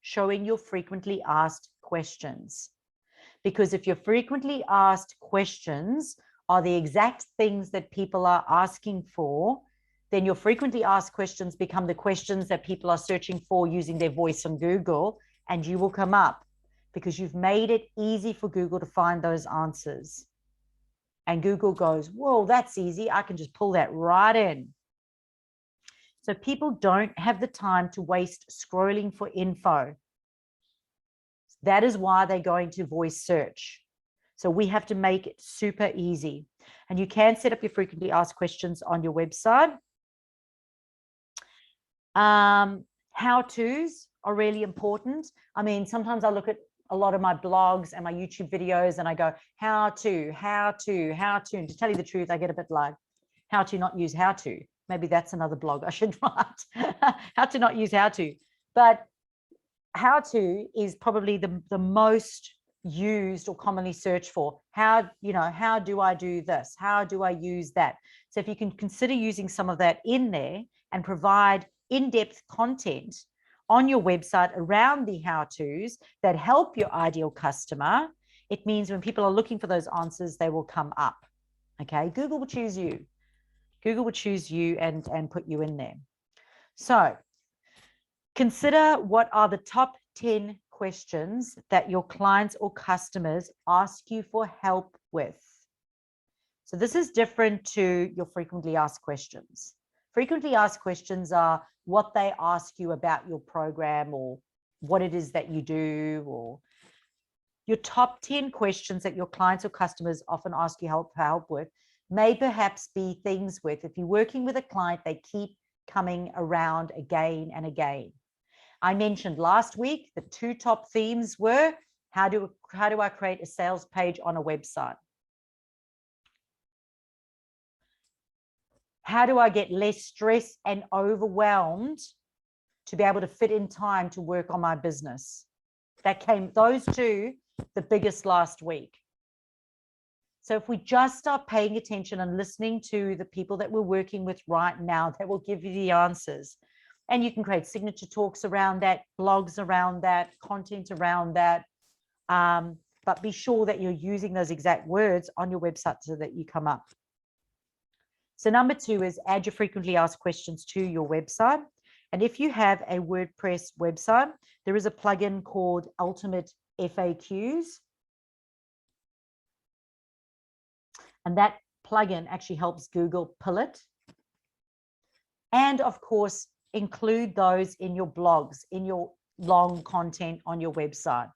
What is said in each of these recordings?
showing your frequently asked questions. Because if your frequently asked questions are the exact things that people are asking for, then your frequently asked questions become the questions that people are searching for using their voice on Google, and you will come up because you've made it easy for Google to find those answers. And Google goes, whoa, that's easy. I can just pull that right in. So people don't have the time to waste scrolling for info. That is why they're going to voice search. So we have to make it super easy. And you can set up your frequently asked questions on your website. How-tos are really important. I mean, sometimes I look at a lot of my blogs and my YouTube videos and I go, how to. And to tell you the truth, I get a bit like, how to not use how to. Maybe that's another blog I should write. How to not use how to. But how to is probably the most used or commonly searched for. How do I do this? How do I use that? So if you can consider using some of that in there and provide in-depth content on your website around the how-tos that help your ideal customer, it means when people are looking for those answers, they will come up. Okay, Google will choose you. Google will choose you and put you in there. So consider what are the top 10 questions that your clients or customers ask you for help with. So this is different to your frequently asked questions. Frequently asked questions are what they ask you about your program or what it is that you do, or your top 10 questions that your clients or customers often ask you help with may perhaps be things with, if you're working with a client, they keep coming around again and again. I mentioned last week the two top themes were, how do I create a sales page on a website? How do I get less stress and overwhelmed to be able to fit in time to work on my business? Those two, the biggest last week. So if we just start paying attention and listening to the people that we're working with right now, that will give you the answers. And you can create signature talks around that, blogs around that, content around that. But be sure that you're using those exact words on your website so that you come up. So number 2 is add your frequently asked questions to your website. And if you have a WordPress website, there is a plugin called Ultimate FAQs. And that plugin actually helps Google pull it. And of course, include those in your blogs, in your long content on your website.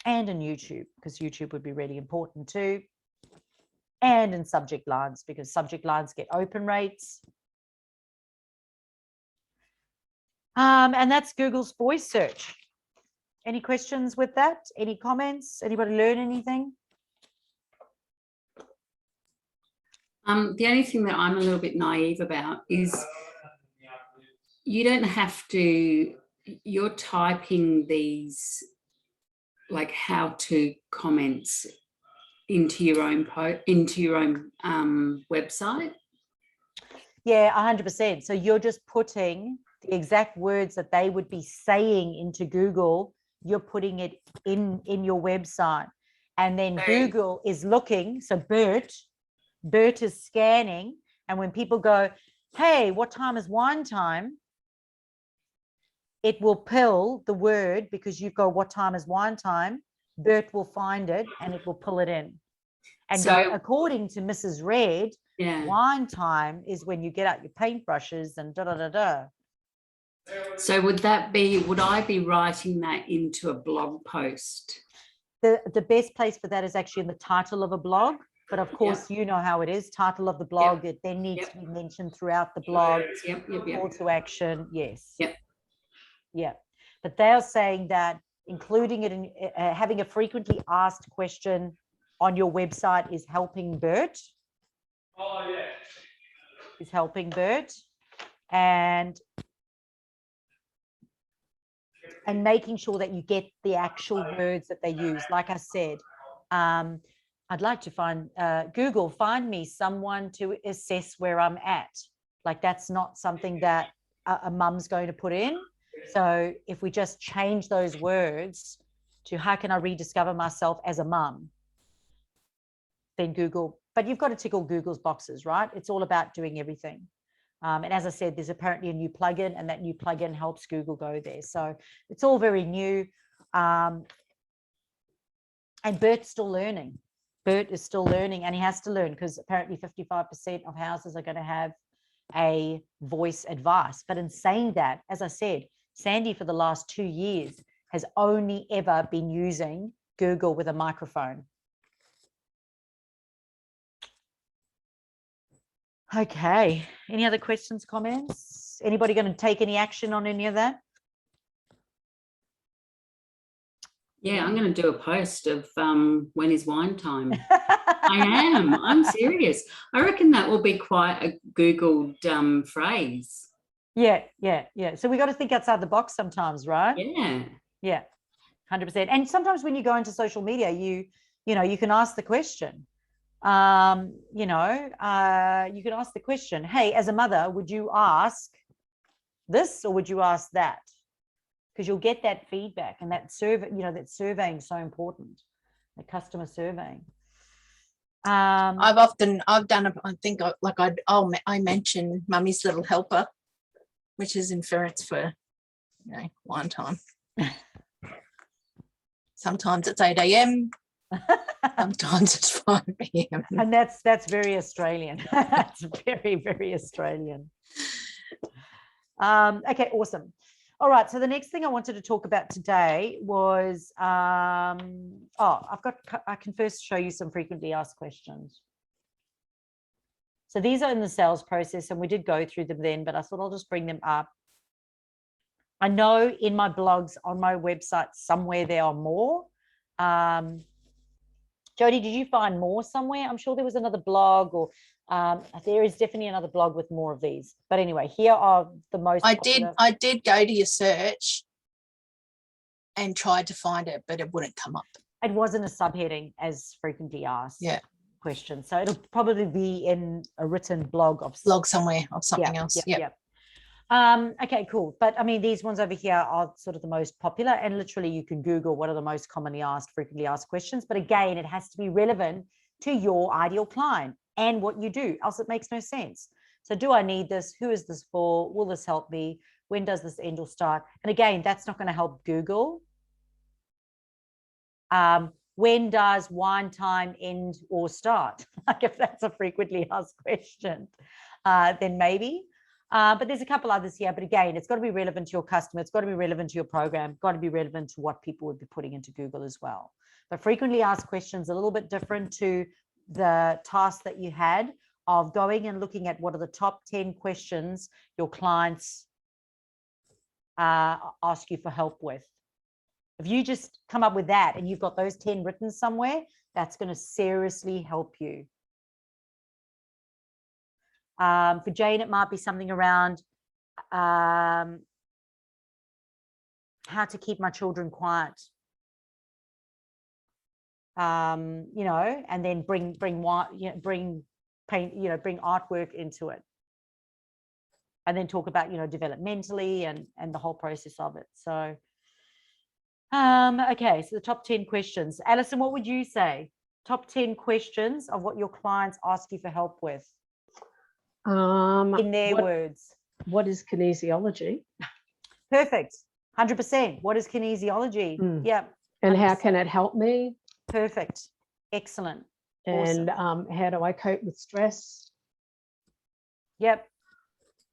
And in YouTube, because YouTube would be really important too. And in subject lines, because subject lines get open rates. And that's Google's voice search. Any questions with that? Any comments? Anybody learn anything? The only thing that I'm a little bit naive about is you don't have to, you're typing these like how-to comments into your own website. Yeah, 100%. So you're just putting the exact words that they would be saying into Google, you're putting it in your website. And then Google is looking, so Bert is scanning, and when people go, hey, what time is wine time? It will pull the word, because you go, what time is wine time? Bert will find it and it will pull it in. And so, go, according to Mrs. Red, wine time is when you get out your paintbrushes and da-da-da-da. So would I be writing that into a blog post? The best place for that is actually in the title of a blog. But of course, you know how it is. Title of the blog, it then needs to be mentioned throughout the blog. Call to action, yes. Yeah. But they are saying that including it in having a frequently asked question on your website is helping Bert. Oh, yeah. Is helping Bert. And making sure that you get the actual words that they use. Like I said, I'd like to find, Google, find me someone to assess where I'm at. Like that's not something that a mum's going to put in. So if we just change those words to how can I rediscover myself as a mum, then Google, but you've got to tick all Google's boxes, right? It's all about doing everything. And as I said, there's apparently a new plugin, and that new plugin helps Google go there. So it's all very new. And Bert's still learning. Bert is still learning, and he has to learn because apparently 55% of houses are going to have a voice advice. But in saying that, as I said, Sandy for the last 2 years has only ever been using Google with a microphone. Okay, any other questions, comments? Anybody going to take any action on any of that? Yeah, I'm going to do a post of when is wine time. I'm serious. I reckon that will be quite a Googled phrase. Yeah. So we got to think outside the box sometimes, right? Yeah, 100%. And sometimes when you go into social media, you can ask the question. You can ask the question, hey, as a mother, would you ask this or would you ask that? Because you'll get that feedback, and that survey, that surveying is so important, the customer surveying. I've done I think I mentioned Mummy's Little Helper, which is inference for wine time. Sometimes it's 8 a.m. Sometimes it's 5 p.m. And that's very Australian. That's very, very Australian. Okay, awesome. All right, so the next thing I wanted to talk about today was, I can first show you some frequently asked questions. So these are in the sales process, and we did go through them then, but I thought I'll just bring them up. I know in my blogs on my website somewhere there are more. Jody, did you find more somewhere? I'm sure there was another blog, or there is definitely another blog with more of these. But anyway, here are the most popular. I did go to your search and tried to find it, but it wouldn't come up. It wasn't a subheading as frequently asked questions. So it'll probably be in a written blog somewhere of something else. Yeah. Okay, cool. But I mean, these ones over here are sort of the most popular, and literally you can Google what are the most commonly asked, frequently asked questions. But again, it has to be relevant to your ideal client and what you do, else it makes no sense. So do I need this? Who is this for? Will this help me? When does this end or start? And again, that's not going to help Google. When does wine time end or start? Like if that's a frequently asked question, then maybe. But there's a couple others here. But again, it's got to be relevant to your customer. It's got to be relevant to your program. Got to be relevant to what people would be putting into Google as well. But frequently asked questions, a little bit different to the task that you had of going and looking at what are the top 10 questions your clients ask you for help with. If you just come up with that and you've got those 10 written somewhere, that's going to seriously help you. For Jane, it might be something around how to keep my children quiet. And then bring artwork into it, and then talk about developmentally and the whole process of it. So okay, so the top 10 questions. Alison, what would you say? Top 10 questions of what your clients ask you for help with. In their words. What is kinesiology? Perfect. 100%. What is kinesiology? Yeah. And 100%. how can it help me? Perfect. Excellent. And awesome. How do I cope with stress? Yep.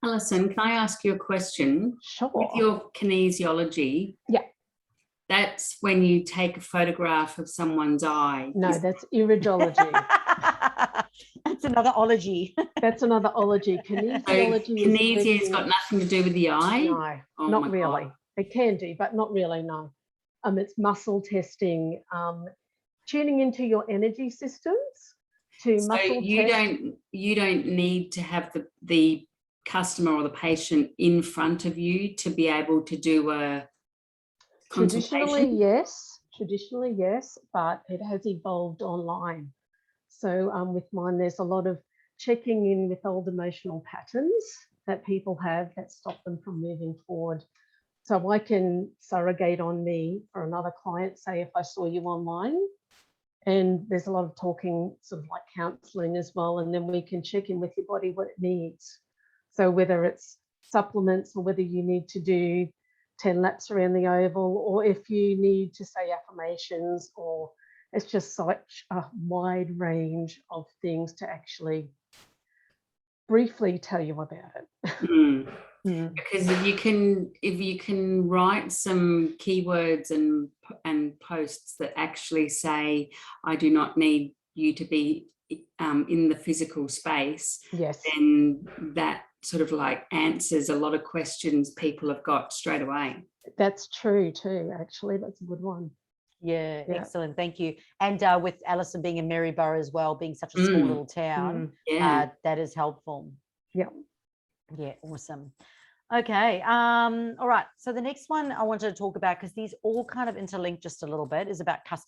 Alison, can I ask you a question? Sure. With your kinesiology, that's when you take a photograph of someone's eye. No, that's iridology. That's another ology. That's another ology. Kinesiology. So kinesia has got nothing to do with the eye? No, not really. God. It can do, but not really, no. It's muscle testing, tuning into your energy systems to so muscle you don't need to have the customer or the patient in front of you to be able to do a consultation? Traditionally yes, but it has evolved online. So with mine, there's a lot of checking in with old emotional patterns that people have that stop them from moving forward. So I can surrogate on me for another client, say if I saw you online, and there's a lot of talking, sort of like counselling as well, and then we can check in with your body what it needs. So whether it's supplements or whether you need to do 10 laps around the oval, or if you need to say affirmations, or it's just such a wide range of things to actually briefly tell you about it. Because if you can write some keywords and posts that actually say, I do not need you to be in the physical space, Yes, then that sort of like answers a lot of questions people have got straight away. that's true too, actually. That's a good one. Yeah, Yeah. excellent. Thank you. And with Alison being in Maryborough as well, being such a small little town, Yeah. that is helpful. Yeah. Yeah, awesome. Okay. All right. So the next one I wanted to talk about, because these all kind of interlink just a little bit, is about custom